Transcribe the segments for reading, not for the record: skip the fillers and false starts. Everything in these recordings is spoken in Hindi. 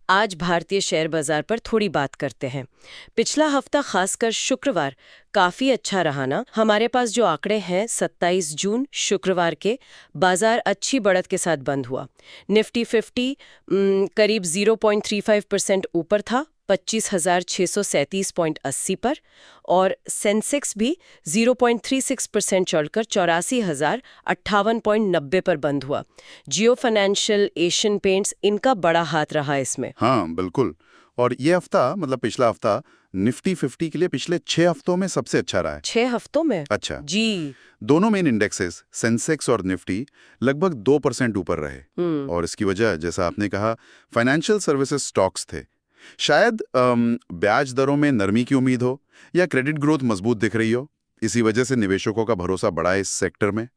आज भारतीय शेयर बाजार पर थोड़ी बात करते हैं। पिछला हफ्ता खासकर शुक्रवार काफी अच्छा रहा ना। हमारे पास जो आंकड़े हैं 27 जून शुक्रवार के, बाजार अच्छी बढ़त के साथ बंद हुआ। निफ्टी 50 करीब 0.35% ऊपर था 25,637.80 पर, और सेंसेक्स भी 0.36% चढ़कर 84,058.90 पर बंद हुआ। जियो फाइनेंशियल, एशियन पेंट्स, इनका बड़ा हाथ रहा इसमें। हाँ बिल्कुल। और ये हफ्ता मतलब पिछला हफ्ता निफ्टी 50 के लिए पिछले 6 हफ्तों में सबसे अच्छा रहा है। 6 हफ्तों में? अच्छा। जी। दोनों मेन इंडेक्सेस सेंसेक्स और निफ्टी लगभग 2% ऊपर रहे। और इसकी वजह, जैसा आपने कहा, फाइनेंशियल सर्विसेज स्टॉक्स थे। शायद ब्याज दरों में नरमी की उम्मीद हो या क्रेडिट ग्रोथ मजबूत दिख रही हो। इसी वजह से निवेशकों का भरोसा बढ़ा है इस सेक्टर में।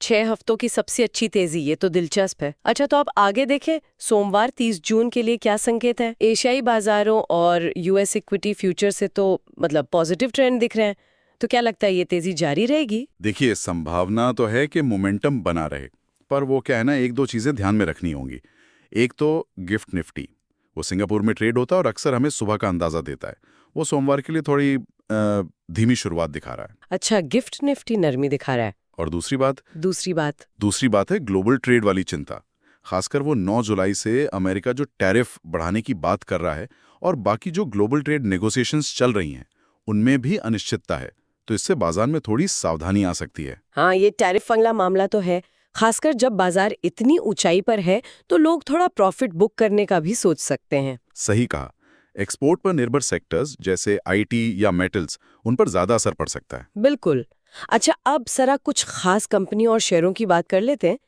6 हफ्तों की सबसे अच्छी तेजी, ये तो दिलचस्प है। अच्छा, तो आप आगे देखें, सोमवार 30 जून के लिए क्या संकेत है? एशियाई बाजारों और यूएस इक्विटी फ्यूचर से तो मतलब पॉजिटिव ट्रेंड दिख रहे हैं। तो क्या लगता है, ये तेजी जारी रहेगी? देखिए, संभावना तो है कि मोमेंटम बना रहे, पर वो क्या है ना, एक दो चीजें ध्यान में रखनी होंगी। एक तो गिफ्ट निफ्टी, वो सिंगापुर में ट्रेड होता है और अक्सर हमें सुबह का अंदाजा देता है। वो सोमवार के लिए थोड़ी धीमी शुरुआत दिखा रहा है। अच्छा, गिफ्ट निफ्टी नरमी दिखा रहा है। और दूसरी बात दूसरी बात है ग्लोबल ट्रेड वाली चिंता। खासकर वो 9 जुलाई से अमेरिका जो टैरिफ बढ़ाने की बात कर रहा है, और बाकी जो ग्लोबल ट्रेड नेगोशिएशंस चल रही हैं उनमें भी अनिश्चितता है। तो इससे बाजार में थोड़ी सावधानी आ सकती है। हाँ, ये टैरिफ वाला मामला तो है। खासकर जब बाजार इतनी ऊंचाई पर है तो लोग थोड़ा प्रॉफिट बुक करने का भी सोच सकते हैं। सही कहा। एक्सपोर्ट पर निर्भर सेक्टर्स जैसे आईटी या मेटल्स, उन पर ज्यादा असर पड़ सकता है। बिल्कुल। अच्छा, अब जरा कुछ खास कंपनियों और शेयरों की बात कर लेते हैं।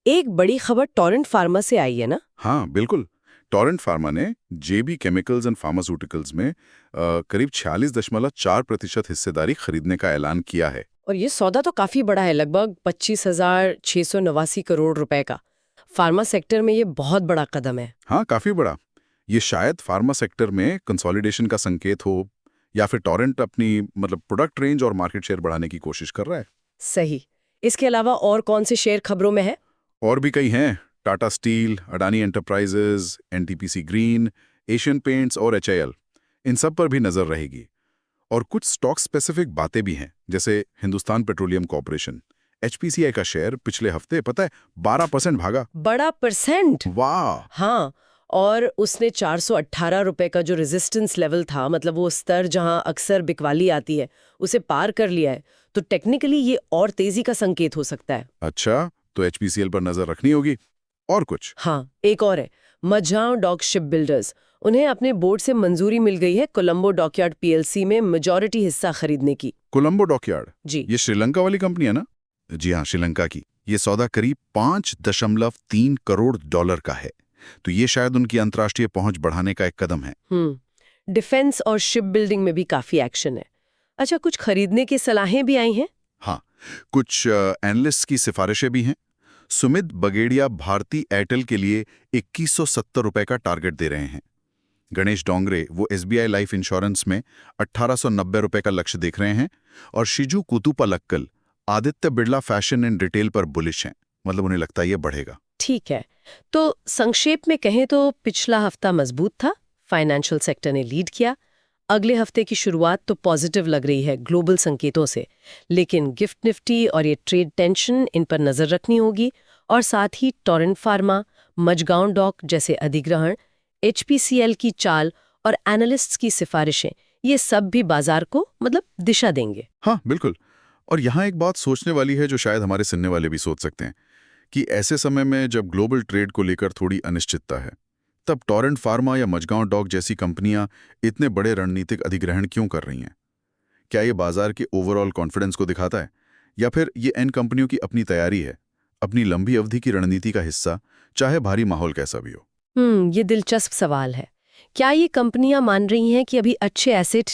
एक बड़ी खबर टोरेंट फार्मा से आई है ना? हाँ बिल्कुल। टोरेंट फार्मा ने जेबी केमिकल्स एंड फार्मास्यूटिकल्स में करीब 46.4% हिस्सेदारी खरीदने का ऐलान किया है। और ये सौदा तो काफी बड़ा है, लगभग 25,689 करोड़ रुपए का। फार्मा सेक्टर में ये बहुत बड़ा कदम है। हाँ, काफी बड़ा। ये शायद फार्मा सेक्टर में कंसोलिडेशन का संकेत हो, या फिर टोरेंट अपनी मतलब प्रोडक्ट रेंज और मार्केट शेयर बढ़ाने की कोशिश कर रहा है। सही। इसके अलावा और कौन से शेयर खबरों में है? और भी कई हैं। Tata steel, Adani enterprises, NTPC green, Asian paints और एचआईएल, इन सब पर भी नजर रहेगी। और कुछ स्टॉक स्पेसिफिक बातें भी हैं, जैसे हिंदुस्तान पेट्रोलियम कॉर्पोरेशन, एचपीसीआई का शेयर पिछले हफ्ते पता है 12% भागा। बड़ा परसेंट? वाह। हाँ। और उसने 418 रुपए का जो रेजिस्टेंस लेवल था, मतलब वो स्तर जहां अक्सर बिकवाली आती है, उसे पार कर लिया है। तो टेक्निकली ये और तेजी का संकेत हो सकता है। अच्छा, तो एचपीसीएल पर नजर रखनी होगी। और कुछ? हाँ, एक और है, मझगांव डॉक शिप बिल्डर्स। उन्हें अपने बोर्ड से मंजूरी मिल गई है कोलंबो डॉकयार्ड पीएलसी में मेजॉरिटी हिस्सा खरीदने की। कोलंबो डॉकयार्ड? जी। ये श्रीलंका वाली कंपनी है ना? जी हाँ, श्रीलंका की। ये सौदा करीब 5.3 करोड़ डॉलर का है। तो ये शायद उनकी अंतर्राष्ट्रीय पहुंच बढ़ाने का एक कदम है। डिफेंस और शिप बिल्डिंग में भी काफी एक्शन है। अच्छा, कुछ खरीदने की सलाहें भी आई हैं? हाँ, कुछ एनालिस्ट की सिफारिशें भी हैं। सुमित बगेड़िया भारती एयरटेल के लिए 2170 रुपए का टारगेट दे रहे हैं। गणेश डोंगरे वो एसबीआई लाइफ इंश्योरेंस में 1890 रुपए का लक्ष्य देख रहे हैं। और Shiju Kuthupalakkal Aditya Birla fashion and retail पर बुलिश हैं, मतलब उन्हें लगता है ये बढ़ेगा। ठीक है, तो संक्षेप में कहें तो पिछला हफ्ता मजबूत था, फाइनेंशियल सेक्टर ने लीड किया। अगले हफ्ते की शुरुआत तो पॉजिटिव लग रही है ग्लोबल संकेतों से, लेकिन गिफ्ट निफ्टी और ये ट्रेड टेंशन, इन पर नजर रखनी होगी। और साथ ही टोरेंट फार्मा, मझगांव डॉक जैसे अधिग्रहण, एचपीसीएल की चाल और एनालिस्ट्स की सिफारिशें, ये सब भी बाजार को मतलब दिशा देंगे। हाँ बिल्कुल। और यहाँ एक बात सोचने वाली है जो शायद हमारे सुनने वाले भी सोच सकते हैं, कि ऐसे समय में जब ग्लोबल ट्रेड को लेकर थोड़ी अनिश्चितता है, तब टोरेंट फार्मा या मझगांव डॉक जैसी कंपनियां इतने बड़े रणनीतिक अधिग्रहण क्यों कर रही हैं? क्या ये बाजार के ओवरऑल कॉन्फिडेंस को दिखाता है, या फिर ये इन कंपनियों की अपनी तैयारी है, अपनी लंबी अवधि की रणनीति का हिस्सा, चाहे भारी माहौल कैसा भी हो? ये दिलचस्प सवाल है। क्या ये कंपनियां मान रही हैं कि अभी अच्छे एसेट